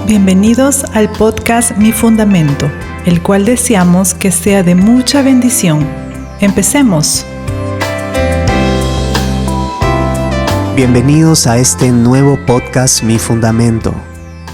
Bienvenidos al podcast Mi Fundamento, el cual deseamos que sea de mucha bendición. Empecemos. Bienvenidos a este nuevo podcast Mi Fundamento.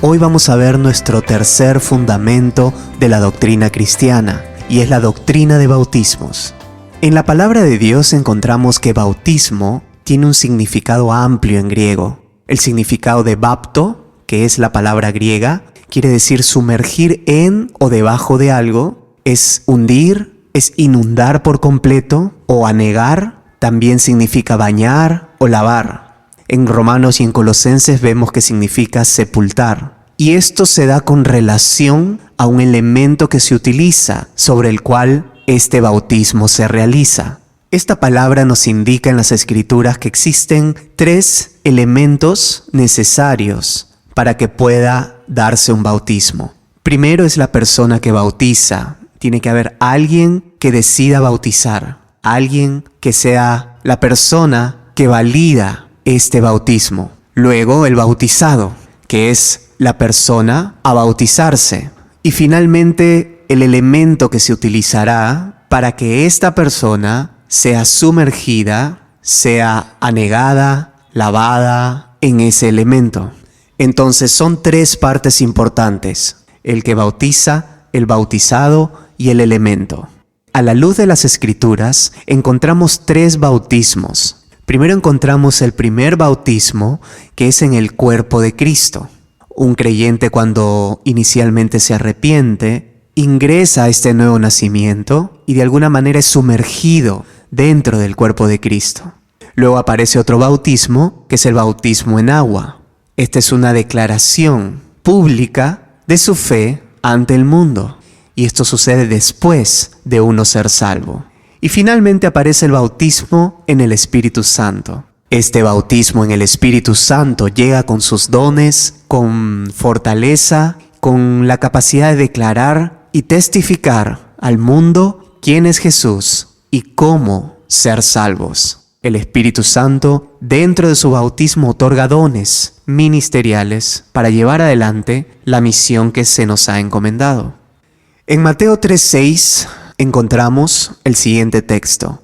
Hoy vamos a ver nuestro tercer fundamento de la doctrina cristiana, y es la doctrina de bautismos. En la palabra de Dios encontramos que bautismo tiene un significado amplio en griego. El significado de bapto, que es la palabra griega, quiere decir sumergir en o debajo de algo, es hundir, es inundar por completo, o anegar, también significa bañar o lavar. En Romanos y en Colosenses vemos que significa sepultar. Y esto se da con relación a un elemento que se utiliza, sobre el cual este bautismo se realiza. Esta palabra nos indica en las Escrituras que existen 3 elementos necesarios para que pueda darse un bautismo. Primero es la persona que bautiza. Tiene que haber alguien que decida bautizar, alguien que sea la persona que valida este bautismo. Luego el bautizado, que es la persona a bautizarse. Y finalmente el elemento que se utilizará para que esta persona sea sumergida, sea anegada, lavada en ese elemento. Entonces son 3 partes importantes: el que bautiza, el bautizado y el elemento. A la luz de las Escrituras encontramos 3 bautismos. Primero encontramos el primer bautismo, que es en el cuerpo de Cristo. Un creyente, cuando inicialmente se arrepiente, ingresa a este nuevo nacimiento y de alguna manera es sumergido dentro del cuerpo de Cristo. Luego aparece otro bautismo, que es el bautismo en agua. Esta es una declaración pública de su fe ante el mundo, y esto sucede después de uno ser salvo. Y finalmente aparece el bautismo en el Espíritu Santo. Este bautismo en el Espíritu Santo llega con sus dones, con fortaleza, con la capacidad de declarar y testificar al mundo quién es Jesús y cómo ser salvos. El Espíritu Santo, dentro de su bautismo, otorga dones ministeriales para llevar adelante la misión que se nos ha encomendado. En Mateo 3:6 encontramos el siguiente texto: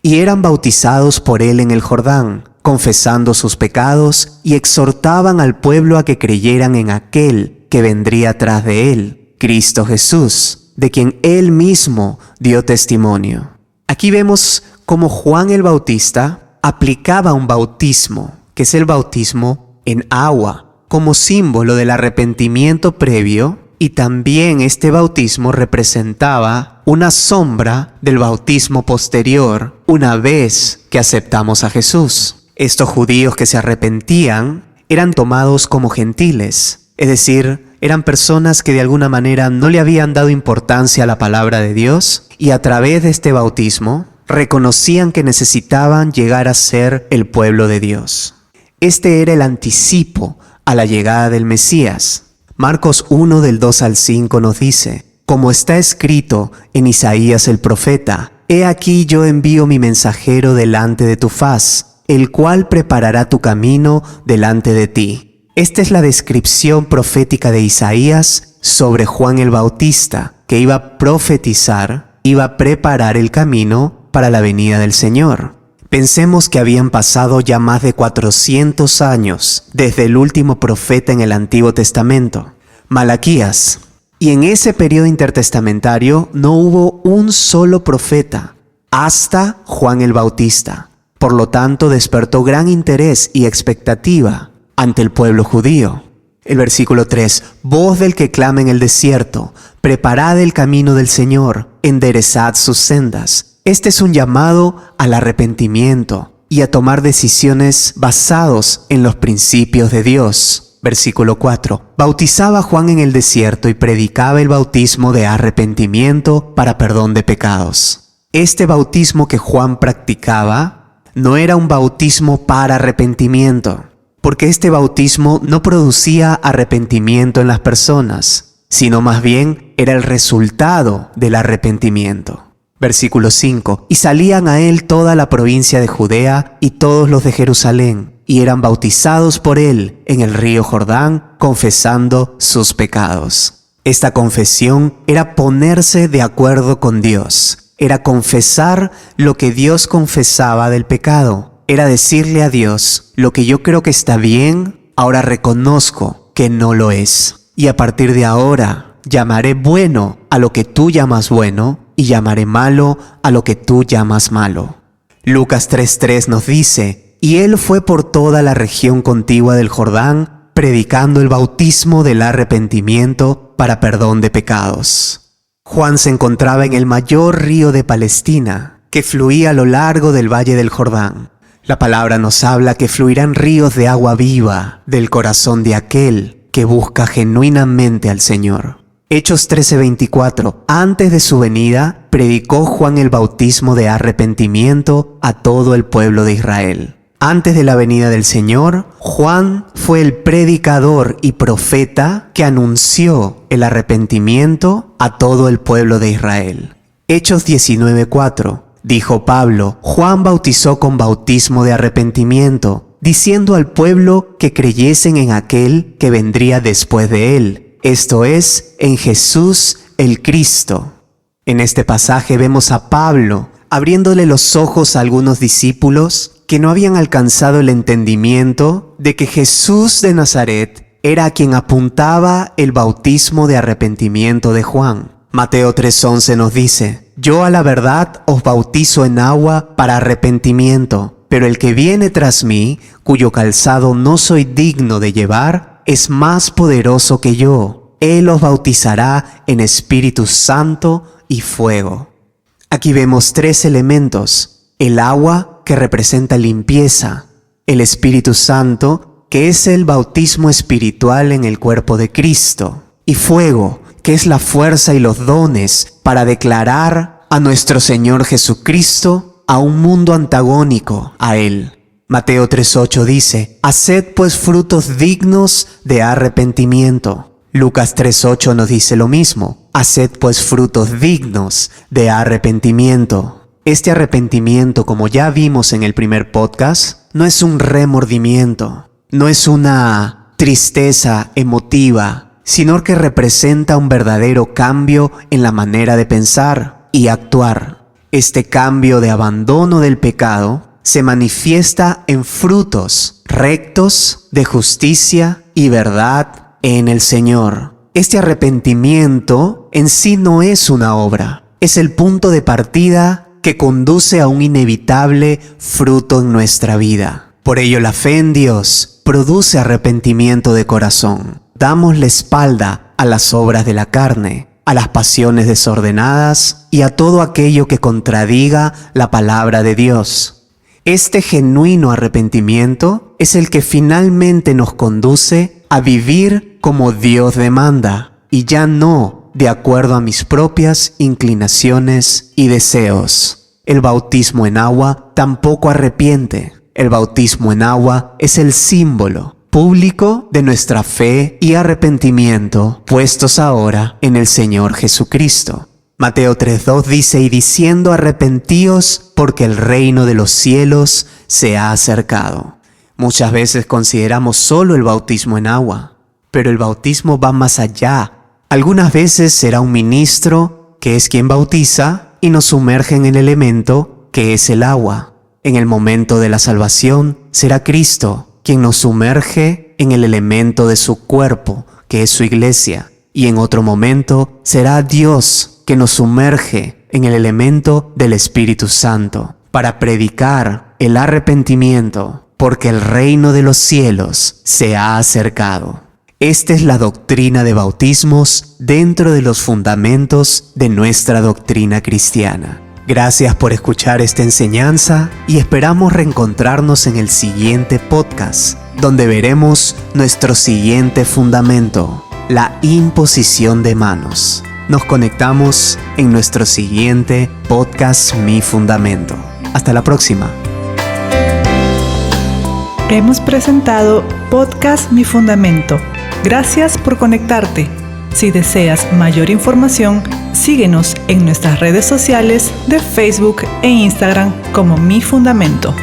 y eran bautizados por él en el Jordán, confesando sus pecados, y exhortaban al pueblo a que creyeran en aquel que vendría tras de él, Cristo Jesús, de quien él mismo dio testimonio. Aquí vemos cómo Juan el Bautista aplicaba un bautismo, que es el bautismo en agua, como símbolo del arrepentimiento previo, y también este bautismo representaba una sombra del bautismo posterior una vez que aceptamos a Jesús. Estos judíos que se arrepentían eran tomados como gentiles, es decir, eran personas que de alguna manera no le habían dado importancia a la palabra de Dios, y a través de este bautismo reconocían que necesitaban llegar a ser el pueblo de Dios. Este era el anticipo a la llegada del Mesías. Marcos 1 del 2 al 5 nos dice: como está escrito en Isaías el profeta, he aquí yo envío mi mensajero delante de tu faz, el cual preparará tu camino delante de ti. Esta es la descripción profética de Isaías sobre Juan el Bautista, que iba a profetizar, iba a preparar el camino para la venida del Señor. Pensemos que habían pasado ya más de 400 años desde el último profeta en el Antiguo Testamento, Malaquías. Y en ese periodo intertestamentario no hubo un solo profeta hasta Juan el Bautista. Por lo tanto, despertó gran interés y expectativa ante el pueblo judío. El versículo 3: voz del que clama en el desierto, preparad el camino del Señor, enderezad sus sendas. Este es un llamado al arrepentimiento y a tomar decisiones basados en los principios de Dios. Versículo 4: bautizaba Juan en el desierto y predicaba el bautismo de arrepentimiento para perdón de pecados. Este bautismo que Juan practicaba no era un bautismo para arrepentimiento, porque este bautismo no producía arrepentimiento en las personas, sino más bien era el resultado del arrepentimiento. Versículo 5: y salían a él toda la provincia de Judea y todos los de Jerusalén, y eran bautizados por él en el río Jordán, confesando sus pecados. Esta confesión era ponerse de acuerdo con Dios, era confesar lo que Dios confesaba del pecado, era decirle a Dios: lo que yo creo que está bien, ahora reconozco que no lo es. Y a partir de ahora, llamaré bueno a lo que tú llamas bueno y llamaré malo a lo que tú llamas malo. Lucas 3:3 nos dice: y él fue por toda la región contigua del Jordán, predicando el bautismo del arrepentimiento para perdón de pecados. Juan se encontraba en el mayor río de Palestina, que fluía a lo largo del valle del Jordán. La palabra nos habla que fluirán ríos de agua viva del corazón de aquel que busca genuinamente al Señor. Hechos 13:24. Antes de su venida, predicó Juan el bautismo de arrepentimiento a todo el pueblo de Israel. Antes de la venida del Señor, Juan fue el predicador y profeta que anunció el arrepentimiento a todo el pueblo de Israel. Hechos 19:4. Dijo Pablo: Juan bautizó con bautismo de arrepentimiento, diciendo al pueblo que creyesen en aquel que vendría después de él, esto es, en Jesús el Cristo. En este pasaje vemos a Pablo abriéndole los ojos a algunos discípulos que no habían alcanzado el entendimiento de que Jesús de Nazaret era a quien apuntaba el bautismo de arrepentimiento de Juan. Mateo 3:11 nos dice: yo a la verdad os bautizo en agua para arrepentimiento, pero el que viene tras mí, cuyo calzado no soy digno de llevar, es más poderoso que yo. Él os bautizará en Espíritu Santo y fuego. Aquí vemos tres elementos: el agua, que representa limpieza; el Espíritu Santo, que es el bautismo espiritual en el cuerpo de Cristo; y fuego, que es la fuerza y los dones para declarar a nuestro Señor Jesucristo a un mundo antagónico a Él. Mateo 3:8 dice: haced pues frutos dignos de arrepentimiento. Lucas 3:8 nos dice lo mismo: haced pues frutos dignos de arrepentimiento. Este arrepentimiento, como ya vimos en el primer podcast, no es un remordimiento, no es una tristeza emotiva, sino que representa un verdadero cambio en la manera de pensar y actuar. Este cambio de abandono del pecado se manifiesta en frutos rectos de justicia y verdad en el Señor. Este arrepentimiento en sí no es una obra, es el punto de partida que conduce a un inevitable fruto en nuestra vida. Por ello, la fe en Dios produce arrepentimiento de corazón. Damos la espalda a las obras de la carne, a las pasiones desordenadas y a todo aquello que contradiga la palabra de Dios. Este genuino arrepentimiento es el que finalmente nos conduce a vivir como Dios demanda y ya no de acuerdo a mis propias inclinaciones y deseos. El bautismo en agua tampoco arrepiente. El bautismo en agua es el símbolo público de nuestra fe y arrepentimiento puestos ahora en el Señor Jesucristo. Mateo 3:2 dice: y diciendo arrepentíos porque el reino de los cielos se ha acercado. Muchas veces consideramos solo el bautismo en agua, pero el bautismo va más allá. Algunas veces será un ministro que es quien bautiza y nos sumerge en el elemento que es el agua. En el momento de la salvación será Cristo quien nos sumerge en el elemento de su cuerpo, que es su iglesia. Y en otro momento será Dios que nos sumerge en el elemento del Espíritu Santo para predicar el arrepentimiento, porque el reino de los cielos se ha acercado. Esta es la doctrina de bautismos dentro de los fundamentos de nuestra doctrina cristiana. Gracias por escuchar esta enseñanza y esperamos reencontrarnos en el siguiente podcast, donde veremos nuestro siguiente fundamento, la imposición de manos. Nos conectamos en nuestro siguiente podcast Mi Fundamento. Hasta la próxima. Hemos presentado Podcast Mi Fundamento. Gracias por conectarte. Si deseas mayor información, síguenos en nuestras redes sociales de Facebook e Instagram como Mi Fundamento.